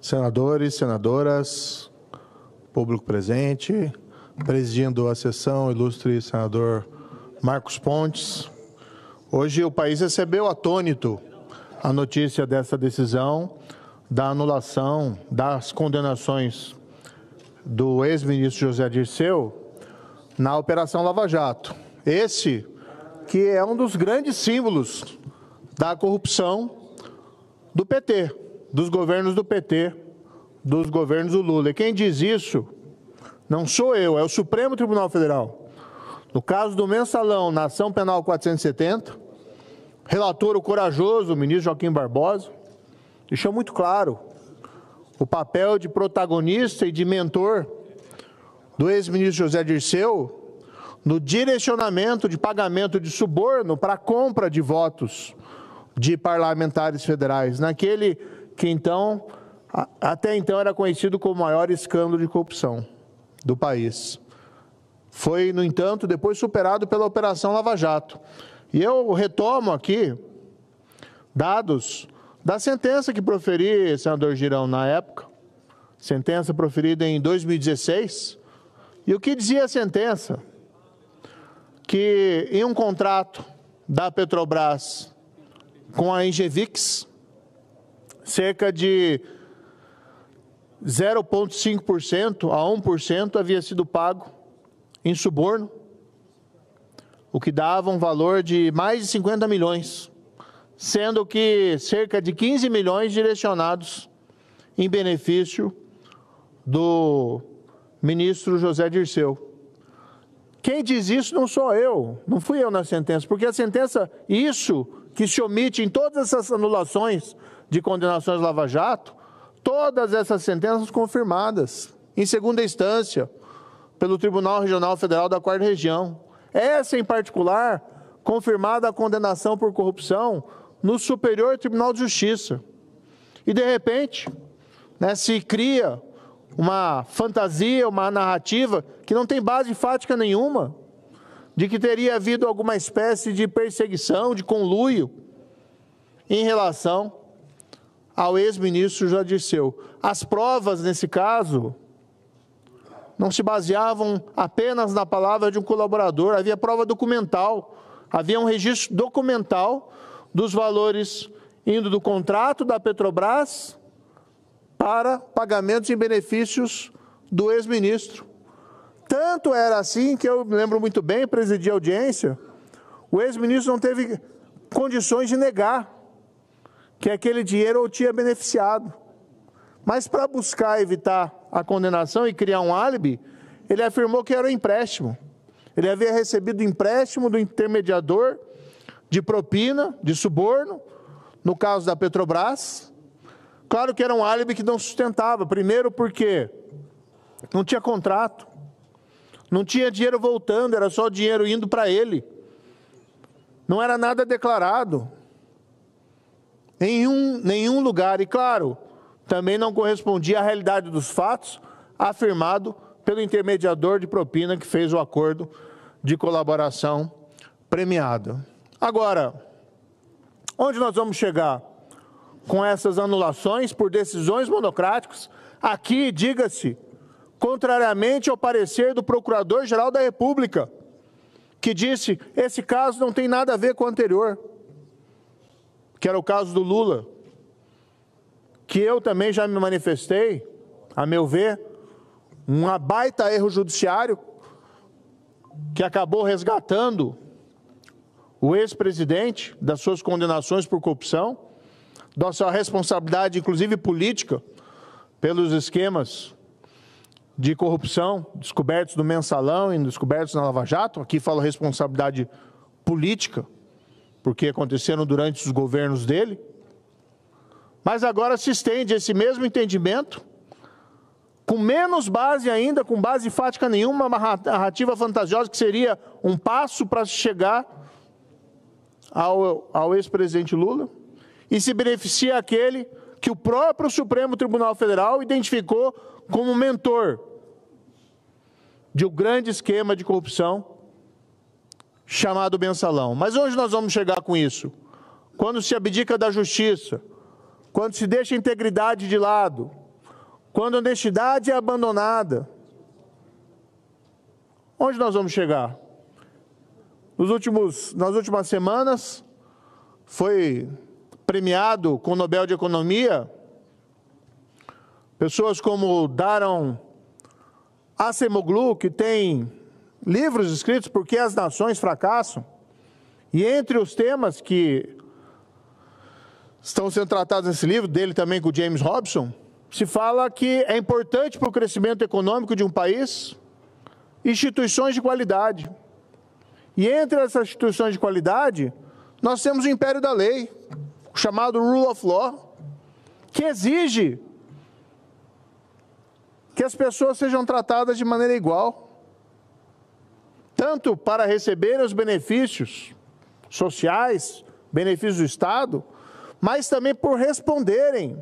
Senadores, senadoras, público presente, presidindo a sessão, ilustre senador Marcos Pontes. Hoje o país recebeu atônito a notícia dessa decisão da anulação das condenações do ex-ministro José Dirceu na Operação Lava Jato. Esse que é um dos grandes símbolos da corrupção do PT, dos governos do PT, dos governos do Lula. E quem diz isso não sou eu, é o Supremo Tribunal Federal. No caso do Mensalão, na Ação Penal 470, relator o corajoso ministro Joaquim Barbosa deixou muito claro o papel de protagonista e de mentor do ex-ministro José Dirceu no direcionamento de pagamento de suborno para a compra de votos de parlamentares federais, naquele que então, até então era conhecido como o maior escândalo de corrupção do país. Foi, no entanto, depois superado pela Operação Lava Jato. E eu retomo aqui dados da sentença que proferi, senador Girão, na época, sentença proferida em 2016, e o que dizia a sentença? Que em um contrato da Petrobras com a Engevix, cerca de 0,5% a 1% havia sido pago em suborno, o que dava um valor de mais de 50 milhões, sendo que cerca de 15 milhões direcionados em benefício do ministro José Dirceu. Quem diz isso não sou eu, não fui eu na sentença, porque a sentença, isso que se omite em todas essas anulações de condenações Lava Jato, todas essas sentenças confirmadas em segunda instância pelo Tribunal Regional Federal da 4ª Região. Essa, em particular, confirmada a condenação por corrupção no Superior Tribunal de Justiça. E, de repente, se cria uma fantasia, uma narrativa que não tem base fática nenhuma, de que teria havido alguma espécie de perseguição, de conluio, em relação ao ex-ministro José Dirceu. As provas, nesse caso, não se baseavam apenas na palavra de um colaborador, havia prova documental, havia um registro documental dos valores indo do contrato da Petrobras para pagamentos em benefícios do ex-ministro. Tanto era assim que eu me lembro muito bem, presidi a audiência, o ex-ministro não teve condições de negar que aquele dinheiro o tinha beneficiado. Mas para buscar evitar a condenação e criar um álibi, ele afirmou que era um empréstimo. Ele havia recebido empréstimo do intermediador de propina, de suborno, no caso da Petrobras. Claro que era um álibi que não sustentava. Primeiro porque não tinha contrato, não tinha dinheiro voltando, era só dinheiro indo para ele. Não era nada declarado em nenhum lugar. E, claro, também não correspondia à realidade dos fatos afirmado pelo intermediador de propina que fez o acordo de colaboração premiado. Agora, onde nós vamos chegar com essas anulações por decisões monocráticas? Aqui, diga-se, contrariamente ao parecer do Procurador-Geral da República, que disse: esse caso não tem nada a ver com o anterior, que era o caso do Lula, que eu também já me manifestei, a meu ver, um baita erro judiciário, que acabou resgatando o ex-presidente das suas condenações por corrupção, da sua responsabilidade, inclusive política, pelos esquemas de corrupção descobertos no Mensalão e descobertos na Lava Jato. Aqui falo responsabilidade política, porque aconteceram durante os governos dele. Mas agora se estende esse mesmo entendimento, com menos base ainda, com base fática nenhuma, uma narrativa fantasiosa que seria um passo para chegar ao ex-presidente Lula, e se beneficia aquele que o próprio Supremo Tribunal Federal identificou como mentor de um grande esquema de corrupção chamado Mensalão. Mas onde nós vamos chegar com isso? Quando se abdica da justiça, quando se deixa a integridade de lado, quando a honestidade é abandonada, onde nós vamos chegar? Nas últimas semanas, foi premiado com o Nobel de Economia pessoas como Daron Acemoglu, que tem livros escritos Por que as Nações Fracassam, e entre os temas que estão sendo tratados nesse livro, dele também com o James Robson, se fala que é importante para o crescimento econômico de um país instituições de qualidade. E entre essas instituições de qualidade, nós temos o império da lei, o chamado Rule of Law, que exige que as pessoas sejam tratadas de maneira igual, tanto para receberem os benefícios sociais, benefícios do Estado, mas também por responderem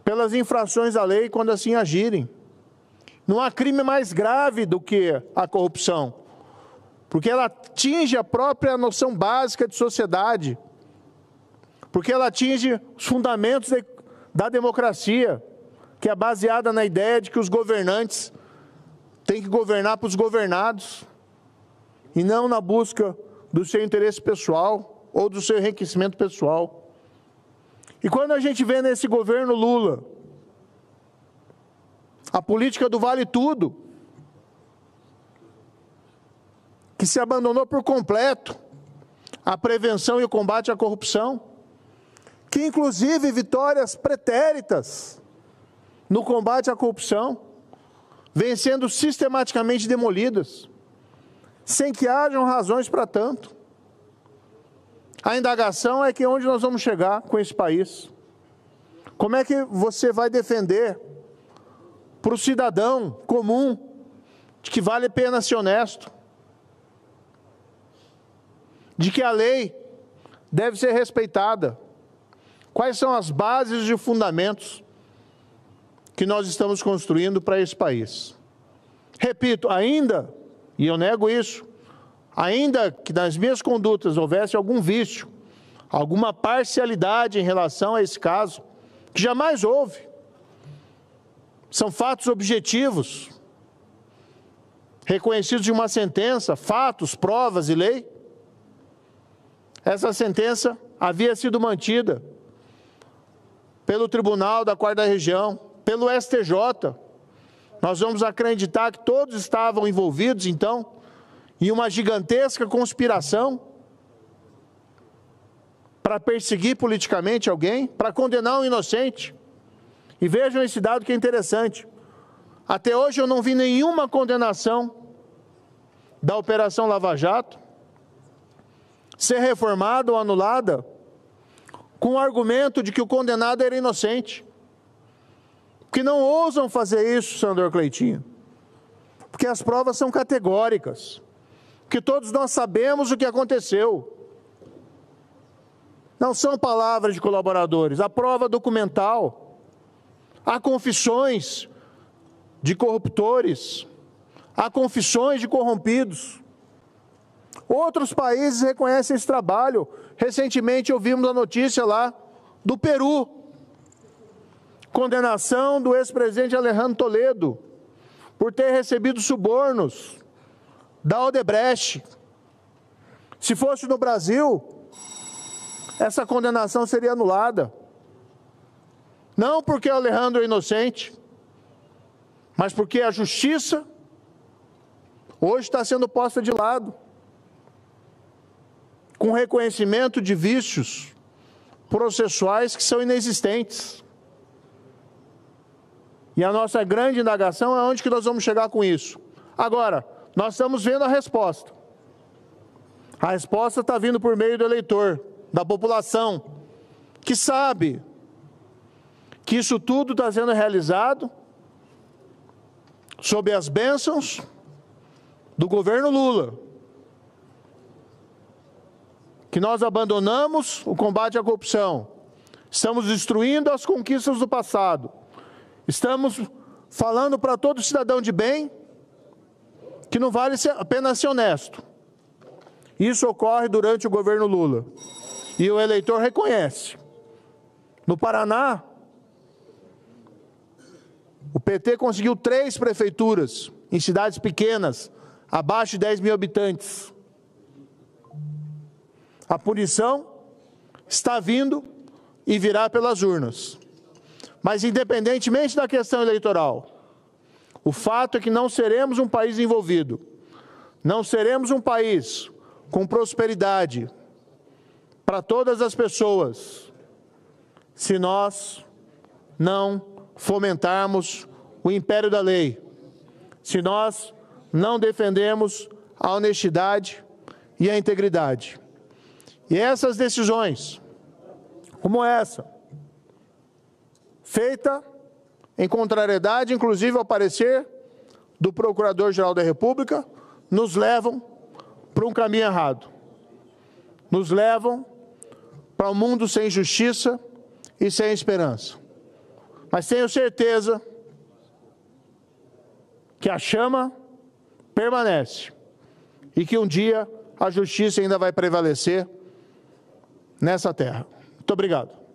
pelas infrações à lei quando assim agirem. Não há crime mais grave do que a corrupção, porque ela atinge a própria noção básica de sociedade, porque ela atinge os fundamentos da democracia, que é baseada na ideia de que os governantes têm que governar para os governados, e não na busca do seu interesse pessoal ou do seu enriquecimento pessoal. E quando a gente vê nesse governo Lula a política do vale tudo, que se abandonou por completo a prevenção e o combate à corrupção, que inclusive vitórias pretéritas no combate à corrupção vêm sendo sistematicamente demolidas, sem que hajam razões para tanto. A indagação é que onde nós vamos chegar com esse país? Como é que você vai defender para o cidadão comum de que vale a pena ser honesto, de que a lei deve ser respeitada? Quais são as bases e fundamentos que nós estamos construindo para esse país? Repito, ainda, e eu nego isso, ainda que nas minhas condutas houvesse algum vício, alguma parcialidade em relação a esse caso, que jamais houve, são fatos objetivos, reconhecidos de uma sentença, fatos, provas e lei. Essa sentença havia sido mantida pelo Tribunal da Quarta Região, pelo STJ. Nós vamos acreditar que todos estavam envolvidos, então, em uma gigantesca conspiração para perseguir politicamente alguém, para condenar um inocente. E vejam esse dado que é interessante. Até hoje eu não vi nenhuma condenação da Operação Lava Jato ser reformada ou anulada com o argumento de que o condenado era inocente. Porque não ousam fazer isso, senador Cleitinho, porque as provas são categóricas, porque todos nós sabemos o que aconteceu. Não são palavras de colaboradores, há prova documental, há confissões de corruptores, há confissões de corrompidos. Outros países reconhecem esse trabalho. Recentemente ouvimos a notícia lá do Peru, condenação do ex-presidente Alejandro Toledo por ter recebido subornos da Odebrecht. Se fosse no Brasil, essa condenação seria anulada. Não porque o Alejandro é inocente, mas porque a justiça hoje está sendo posta de lado, com reconhecimento de vícios processuais que são inexistentes. E a nossa grande indagação é onde que nós vamos chegar com isso. Agora, nós estamos vendo a resposta. A resposta está vindo por meio do eleitor, da população, que sabe que isso tudo está sendo realizado sob as bênçãos do governo Lula. Que nós abandonamos o combate à corrupção, estamos destruindo as conquistas do passado, estamos falando para todo cidadão de bem que não vale a pena ser honesto. Isso ocorre durante o governo Lula. E o eleitor reconhece. No Paraná, O PT conseguiu 3 prefeituras em cidades pequenas, abaixo de 10 mil habitantes. A punição está vindo e virá pelas urnas. Mas, independentemente da questão eleitoral, o fato é que não seremos um país envolvido, não seremos um país com prosperidade para todas as pessoas, se nós não fomentarmos o império da lei, se nós não defendermos a honestidade e a integridade. E essas decisões, como essa, feita em contrariedade, inclusive ao parecer do Procurador-Geral da República, nos levam para um caminho errado. Nos levam para um mundo sem justiça e sem esperança. Mas tenho certeza que a chama permanece e que um dia a justiça ainda vai prevalecer nessa terra. Muito obrigado.